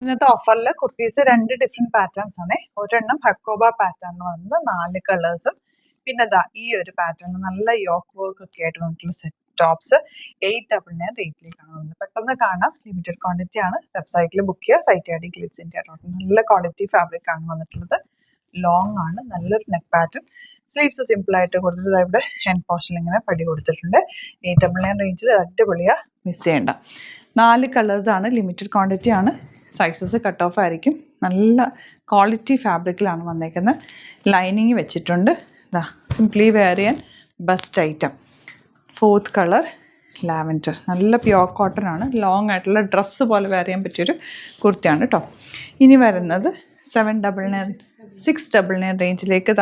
ഇന്നത്തെ ഓഫറിൽ kurtis 2 different patterns ആണ്. ഒരെണ്ണം ഹക്കോബ പാറ്റേൺ വന്നത് 4 കളേഴ്സും, പിന്നെ ഈ ഒരു പാറ്റേൺ നല്ല യോക്ക് വർക്ക് ഒക്കെ ആയിട്ട് വന്നിട്ടുള്ള സെറ്റ് ടോപ്സ് 899 റേറ്റിലേക്കാണ് വന്നത്. പെട്ടെന്ന് കാണാം, ലിമിറ്റഡ് ക്വാണ്ടിറ്റി ആണ്. വെബ്സൈറ്റിൽ ബുക്ക് ചെയ്യുക. Site I D clips India. നല്ല ക്വാളിറ്റി ഫാബ്രിക് ആണ് വന്നിട്ടുള്ളത്. ലോങ് ആണ്, നല്ലൊരു നെക്ക് പാറ്റേൺ. സ്ലീവ്സ് സിമ്പിൾ ആയിട്ട് കൊടുത്തിട്ട് ഇവിടെ ഹാൻഡ് പോസ്റ്റിൽ ഇങ്ങനെ പടി കൊടുത്തിട്ടുണ്ട്. 899 റേഞ്ചിൽ അടിപൊളിയാ, മിസ് ചെയ്യേണ്ട. 4 കളേഴ്സ് ആണ്, ലിമിറ്റഡ് ക്വാണ്ടിറ്റി ആണ്. സൈസസ് കട്ട് ഓഫ് ആയിരിക്കും. നല്ല ക്വാളിറ്റി ഫാബ്രിക്കിലാണ് വന്നേക്കുന്നത്. ലൈനിങ് വെച്ചിട്ടുണ്ട്. ഇതാ സിംപ്ലി വെയർ ചെയ്യാൻ best item. 4th colour lavender. നല്ല പ്യോർ കോട്ടൺ ആണ്. ലോങ് ആയിട്ടുള്ള ഡ്രസ്സ് പോലെ വെയർ ചെയ്യാൻ പറ്റിയൊരു കുർത്തിയാണ് കേട്ടോ. ഇനി വരുന്നത് 699 റേഞ്ചിലേക്ക്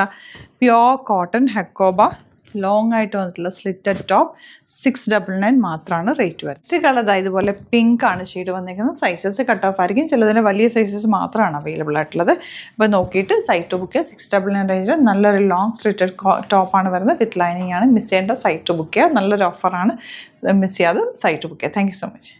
പ്യോർ കോട്ടൺ ഹക്കോബ ലോങ് ആയിട്ട് വന്നിട്ടുള്ള സ്ലിറ്റഡ് ടോപ്പ് 699 മാത്രമാണ് റേറ്റ് വരുന്നത്. നെക്സ്റ്റ് കളർ ഇതുപോലെ പിങ്ക് ആണ് ഷെയ്ഡ് വന്നിരിക്കുന്നത്. സൈസസ് കട്ട് ഓഫ് ആയിരിക്കും. ചിലതിന് വലിയ സൈസസ് മാത്രമാണ് അവൈലബിൾ ആയിട്ടുള്ളത്. അപ്പോൾ നോക്കിയിട്ട് സൈറ്റ് ബുക്ക് ചെയ്യുക. 699 റേഞ്ച് നല്ലൊരു ലോങ് സ്ലിറ്റഡ് ടോപ്പാണ് വരുന്നത്. വിത്ത് ലൈനിങ് ആണ്. മിസ് ചെയ്യേണ്ട, സൈറ്റ് ബുക്ക് ചെയ്യുക. നല്ലൊരു ഓഫറാണ്, മിസ് ചെയ്യാതെ സൈറ്റ് ബുക്ക് ചെയ്യുക. Thank you so much.